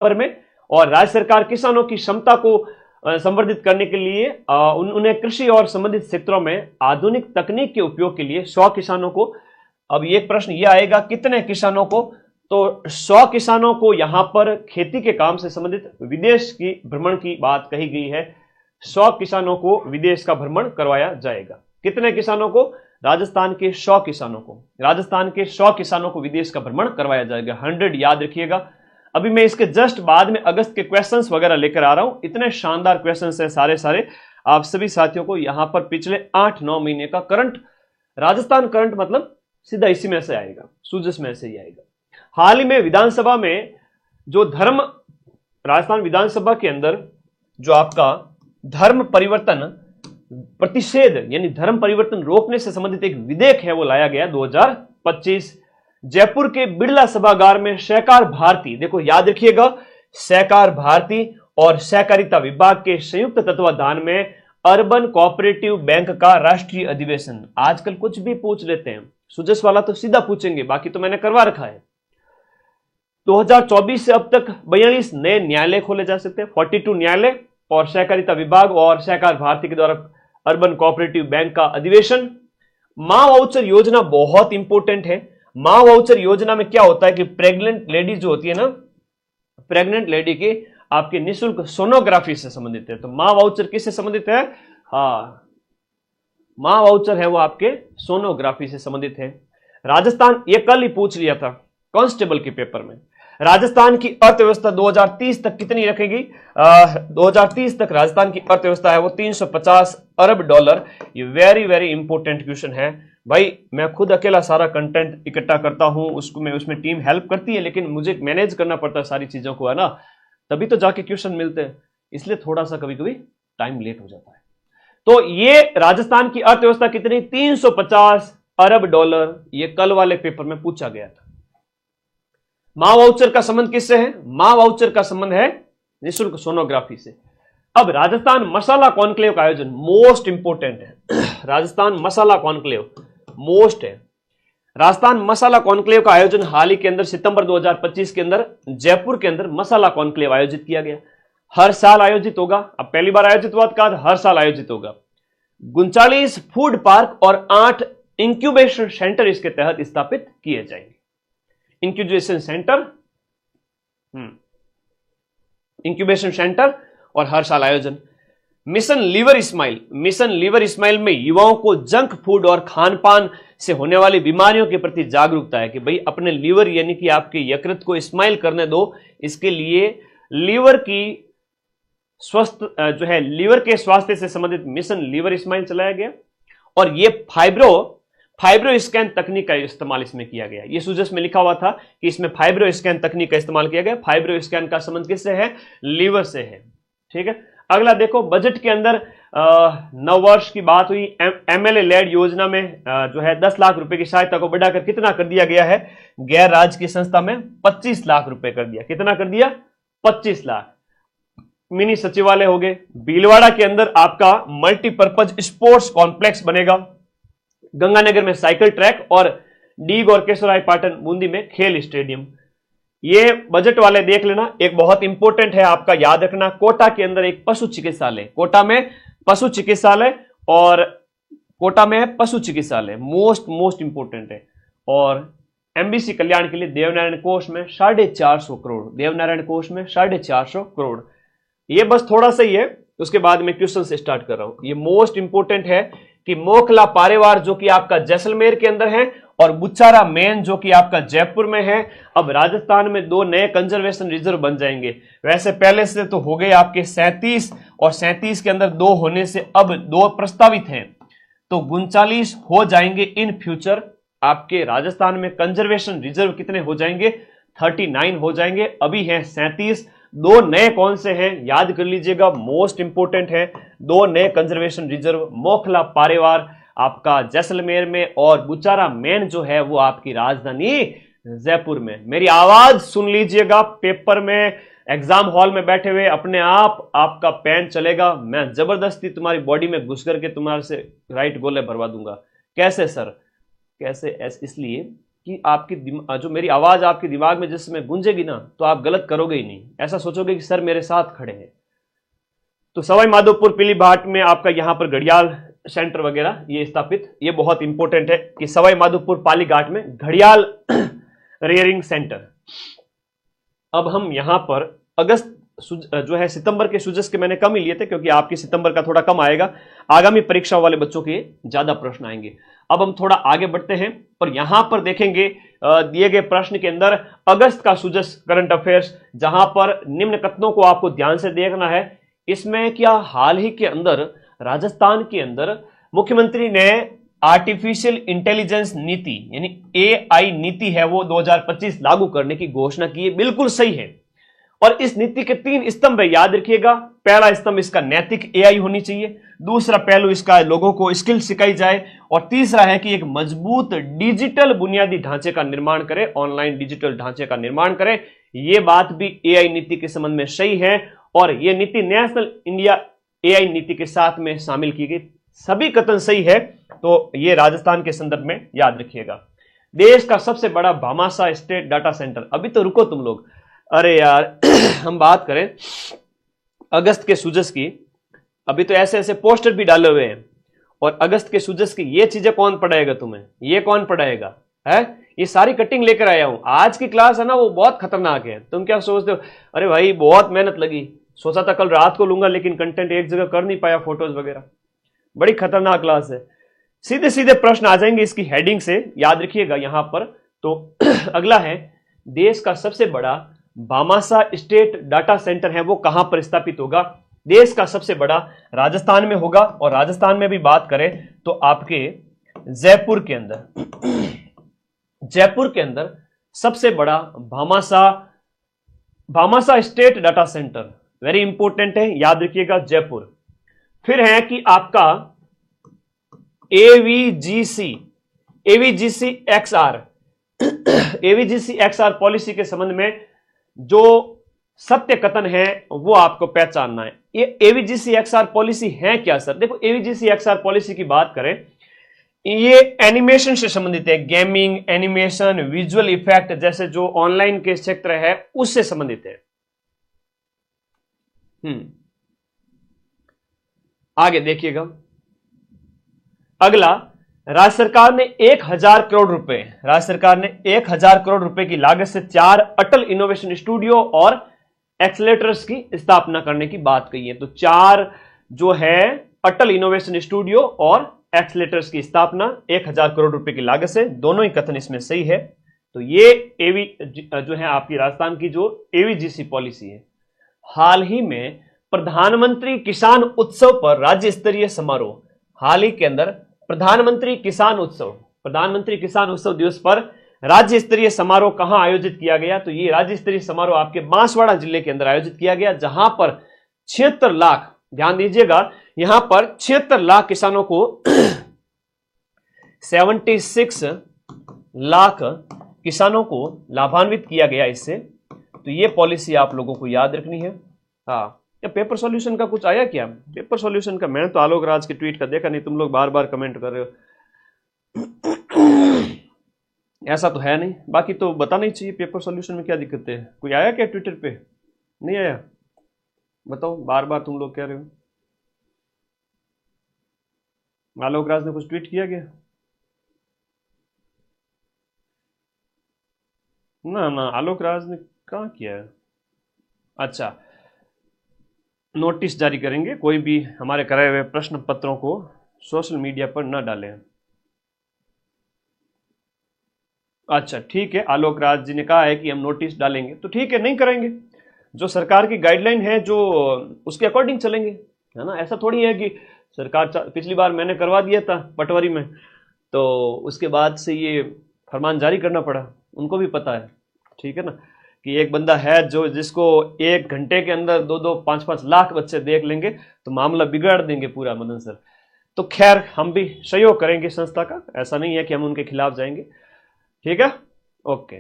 भर में, और राज्य सरकार किसानों की क्षमता को संवर्धित करने के लिए उन्हें कृषि और संबंधित क्षेत्रों में आधुनिक तकनीक के उपयोग के लिए 100 किसानों को, अब ये प्रश्न ये आएगा कितने किसानों को, तो 100 किसानों को यहां पर खेती के काम से संबंधित विदेश की भ्रमण की बात कही गई है। 100 किसानों को विदेश का भ्रमण करवाया जाएगा। कितने किसानों को? राजस्थान के 100 किसानों को, राजस्थान के 100 किसानों को विदेश का भ्रमण करवाया जाएगा। 100 याद रखिएगा। अभी मैं इसके जस्ट बाद में अगस्त के क्वेश्चंस वगैरह लेकर आ रहा हूं। इतने शानदार क्वेश्चंस हैं सारे आप सभी साथियों को यहां पर पिछले 8-9 महीने का करंट, राजस्थान करंट मतलब सीधा इसी में से आएगा, सूजस में से ही आएगा। हाल ही में विधानसभा में जो धर्म, राजस्थान विधानसभा के अंदर जो आपका धर्म परिवर्तन प्रतिषेध यानी धर्म परिवर्तन रोकने से संबंधित एक विधेयक है वो लाया गया 2025। जयपुर के बिड़ला सभागार में सहकार भारती, देखो याद रखिएगा, सहकार भारती और सहकारिता विभाग के संयुक्त तत्वाधान में अर्बन कोऑपरेटिव बैंक का राष्ट्रीय अधिवेशन। आजकल कुछ भी पूछ लेते हैं, सुजस वाला तो सीधा पूछेंगे, बाकी तो मैंने करवा रखा है। 2024 से अब तक 42 नए न्यायालय खोले जा सकते हैं, 42 न्यायालय, और सहकारिता विभाग और सहकार भारती के द्वारा अर्बन कोऑपरेटिव बैंक का अधिवेशन। मां वाउचर योजना बहुत इंपॉर्टेंट है। मां वाउचर योजना में क्या होता है कि प्रेग्नेंट लेडी जो होती है ना, प्रेग्नेंट लेडी की आपके निःशुल्क सोनोग्राफी से संबंधित है। तो मां वाउचर किससे संबंधित है? हाँ, मां वाउचर है वो आपके सोनोग्राफी से संबंधित है। राजस्थान, ये कल ही पूछ लिया था कांस्टेबल के पेपर में, राजस्थान की अर्थव्यवस्था 2030 तक कितनी रखेगी? 2030 तक राजस्थान की अर्थव्यवस्था है वो $350 अरब। ये वेरी इंपॉर्टेंट क्वेश्चन है भाई। मैं खुद अकेला सारा कंटेंट इकट्ठा करता हूं, उसमें टीम हेल्प करती है, लेकिन मुझे मैनेज करना पड़ता है सारी चीजों को, है ना, तभी तो जाके क्वेश्चन मिलते हैं, इसलिए थोड़ा सा कभी कभी टाइम लेट हो जाता है। तो ये राजस्थान की अर्थव्यवस्था कितनी? $350 अरब। ये कल वाले पेपर में पूछा गया था। मां वाउचर का संबंध किससे है? मां वाउचर का संबंध है निःशुल्क सोनोग्राफी से। अब राजस्थान मसाला कॉन्क्लेव का आयोजन मोस्ट इंपोर्टेंट है। राजस्थान मसाला कॉन्क्लेव मोस्ट है। राजस्थान मसाला कॉन्क्लेव का आयोजन हाल ही के अंदर सितंबर 2025 के अंदर जयपुर के अंदर मसाला कॉन्क्लेव आयोजित किया गया। हर साल आयोजित होगा, अब पहली बार आयोजित हुआ था, हर साल आयोजित होगा। 39 फूड पार्क और 8 इंक्यूबेशन सेंटर इसके तहत स्थापित किए जाएंगे। इंक्यूबेशन सेंटर, इंक्यूबेशन सेंटर, और हर साल आयोजन। Mission liver smile, mission liver smile में युवाओं को जंक फूड और खान पान से होने वाली बीमारियों के प्रति जागरूकता है कि भाई अपने लीवर यानी कि आपके यकृत को स्माइल करने दो। इसके लिए लीवर की स्वस्थ जो है लीवर के स्वास्थ्य से संबंधित मिशन लीवर स्माइल चलाया गया, और ये फाइब्रो स्कैन तकनीक का इस्तेमाल इसमें किया गया। ये सुजस में लिखा हुआ था कि इसमें फाइब्रो स्कैन तकनीक का इस्तेमाल किया गया। फाइब्रो स्कैन का संबंध किससे है? लीवर से है। ठीक है, अगला देखो, बजट के अंदर नववर्ष की बात हुई। एमएलए लेड योजना में जो है 10 लाख रुपए की सहायता को बढ़ाकर कितना कर दिया गया है? गैर राजकीय संस्था में 25 लाख रुपए कर दिया। कितना कर दिया? 25 लाख। मिनी सचिवालय हो गए। भीलवाड़ा के अंदर आपका मल्टीपर्पज स्पोर्ट्स कॉम्प्लेक्स बनेगा। गंगानगर में साइकिल ट्रैक, और डीग और केशवराय पाटन बूंदी में खेल स्टेडियम। ये बजट वाले देख लेना, एक बहुत इंपॉर्टेंट है आपका, याद रखना। कोटा के अंदर एक पशु चिकित्सालय, कोटा में पशु चिकित्सालय, और कोटा में है पशु चिकित्सालय, मोस्ट इंपॉर्टेंट है। और एमबीसी कल्याण के लिए देवनारायण कोष में 450 करोड़, देवनारायण कोष में 450 करोड़। ये बस थोड़ा सा ही है, उसके बाद में क्वेश्चन से स्टार्ट कर रहा हूं। ये मोस्ट इंपोर्टेंट है कि मोखला पारेवार जो कि आपका जैसलमेर के अंदर है, और बुचारा मेन जो कि आपका जयपुर में है। अब राजस्थान में 2 नए कंजर्वेशन रिजर्व बन जाएंगे। वैसे पहले से तो हो गए आपके 37, और 37 के अंदर 2 होने से अब 2 प्रस्तावित हैं, तो 39 हो जाएंगे इन फ्यूचर। आपके राजस्थान में कंजर्वेशन रिजर्व कितने हो जाएंगे? 39 हो जाएंगे। अभी है 37। 2 नए कौन से हैं याद कर लीजिएगा, मोस्ट इंपोर्टेंट है। 2 नए कंजर्वेशन रिजर्व, मोखला पारेवार आपका जैसलमेर में, और बुचारा मेन जो है वो आपकी राजधानी जयपुर में। मेरी आवाज सुन लीजिएगा, पेपर में एग्जाम हॉल में बैठे हुए अपने आप आपका पेन चलेगा, मैं जबरदस्ती तुम्हारी बॉडी में घुस करके तुम्हारे से राइट गोले भरवा दूंगा। कैसे सर? कैसे? इसलिए कि आपकी जो मेरी आवाज आपके दिमाग में जिस समय गूंजेगी ना, तो आप गलत करोगे ही नहीं, ऐसा सोचोगे कि सर मेरे साथ खड़े हैं। तो सवाई माधोपुर पीलीभाट में आपका यहां पर घड़ियाल सेंटर वगैरह ये स्थापित, ये बहुत इंपॉर्टेंट है कि सवाई माधोपुर पालीघाट में घड़ियाल रेयरिंग सेंटर। अब हम यहां पर अगस्त जो है सितंबर के सूजस के मैंने कम ही लिए थे, क्योंकि आपके सितंबर का थोड़ा कम आएगा, आगामी परीक्षा वाले बच्चों के ज्यादा प्रश्न आएंगे। अब हम थोड़ा आगे बढ़ते हैं और यहां पर देखेंगे दिए गए प्रश्न के अंदर अगस्त का सूजस करंट अफेयर्स, जहां पर निम्न कथनों को आपको ध्यान से देखना है। इसमें क्या हाल ही के अंदर राजस्थान के अंदर मुख्यमंत्री ने आर्टिफिशियल इंटेलिजेंस नीति यानी एआई नीति है वो 2025 लागू करने की घोषणा की है, बिल्कुल सही है। और इस नीति के 3 स्तंभ है, याद रखिएगा। पहला स्तंभ इसका नैतिक एआई होनी चाहिए, दूसरा पहलू इसका लोगों को स्किल सिखाई जाए, और तीसरा है कि एक मजबूत डिजिटल बुनियादी ढांचे का निर्माण करे, ऑनलाइन डिजिटल ढांचे का निर्माण करे। यह बात भी एआई नीति के संबंध में सही है और यह नीति नेशनल इंडिया एआई नीति के साथ में शामिल की गई, सभी कथन सही है। तो यह राजस्थान के संदर्भ में याद रखिएगा। देश का सबसे बड़ा भामाशाह स्टेट डाटा सेंटर, अभी तो रुको तुम लोग, अरे यार हम बात करें अगस्त के सूजस की, अभी तो ऐसे ऐसे पोस्टर भी डाले हुए हैं, और अगस्त के सूजस की ये चीजें कौन पढ़ाएगा तुम्हें, ये कौन पढ़ाएगा है? ये सारी कटिंग लेकर आया हूं। आज की क्लास है ना वो बहुत खतरनाक है। तुम क्या सोचते हो, अरे भाई बहुत मेहनत लगी, सोचा था कल रात को लूंगा लेकिन कंटेंट एक जगह कर नहीं पाया, फोटोज वगैरह। बड़ी खतरनाक क्लास है। सीधे सीधे प्रश्न आ जाएंगे इसकी हेडिंग से, याद रखिएगा यहां पर। तो अगला है, देश का सबसे बड़ा भामाशाह स्टेट डाटा सेंटर है वो कहां पर स्थापित होगा? देश का सबसे बड़ा राजस्थान में होगा, और राजस्थान में भी बात करें तो आपके जयपुर के अंदर, जयपुर के अंदर सबसे बड़ा Bhamashah state data centre, very important है, याद रखिएगा जयपुर। फिर है कि आपका एवीजीसी एक्सआर पॉलिसी के संबंध में जो सत्य कथन है वो आपको पहचानना है। ये एवीजीसी एक्सआर पॉलिसी है क्या सर? देखो, एवीजीसी एक्सआर पॉलिसी की बात करें, ये एनिमेशन से संबंधित है, गेमिंग, एनिमेशन, विजुअल इफेक्ट जैसे जो ऑनलाइन के क्षेत्र है उससे संबंधित है। आगे देखिएगा, अगला, राज्य सरकार ने 1000 करोड़ रुपए, राज्य सरकार ने 1000 करोड़ रुपए की लागत से 4 अटल इनोवेशन स्टूडियो और एक्सेलेटर्स की स्थापना करने की बात कही है। तो 4 जो है अटल इनोवेशन स्टूडियो और एक्सेलेटर्स की स्थापना 1000 करोड़ रुपए की लागत से, दोनों ही कथन इसमें सही है। तो ये एवी जो है आपकी राजस्थान की जो एवीजीसी पॉलिसी है। हाल ही में प्रधानमंत्री किसान उत्सव पर राज्य स्तरीय समारोह, हाल ही के अंदर प्रधानमंत्री किसान उत्सव दिवस पर राज्य स्तरीय समारोह कहां आयोजित किया गया? तो ये राज्य स्तरीय समारोह आपके बांसवाड़ा जिले के अंदर आयोजित किया गया, जहां पर 76 लाख, ध्यान दीजिएगा, यहां पर 76 लाख किसानों को 76 लाख किसानों को लाभान्वित किया गया इससे। तो ये पॉलिसी आप लोगों को याद रखनी है। हाँ, या पेपर सॉल्यूशन का कुछ आया क्या? पेपर सॉल्यूशन का मैंने तो आलोक राज के ट्वीट का देखा नहीं, तुम लोग बार बार कमेंट कर रहे हो। ऐसा तो है नहीं, बाकी तो बताना ही चाहिए पेपर सॉल्यूशन में क्या दिक्कत है। कोई आया क्या ट्विटर पे? नहीं आया? बताओ, बार बार तुम लोग कह रहे हो। आलोक राज ने कुछ ट्वीट किया क्या? ना, आलोक राज ने कहाँ किया है? अच्छा, नोटिस जारी करेंगे, कोई भी हमारे कराए हुए प्रश्न पत्रों को सोशल मीडिया पर न डालें। अच्छा ठीक है, आलोक राज जी ने कहा है कि हम नोटिस डालेंगे, तो ठीक है, नहीं करेंगे। जो सरकार की गाइडलाइन है जो उसके अकॉर्डिंग चलेंगे, है ना। ऐसा थोड़ी है कि सरकार, पिछली बार मैंने करवा दिया था पटवारी में, तो उसके बाद से ये फरमान जारी करना पड़ा, उनको भी पता है, ठीक है ना, कि एक बंदा है जो जिसको 1 घंटे के अंदर 2-2, 5-5 लाख बच्चे देख लेंगे तो मामला बिगाड़ देंगे पूरा मदन सर। तो खैर, हम भी सहयोग करेंगे संस्था का, ऐसा नहीं है कि हम उनके खिलाफ जाएंगे, ठीक है, ओके।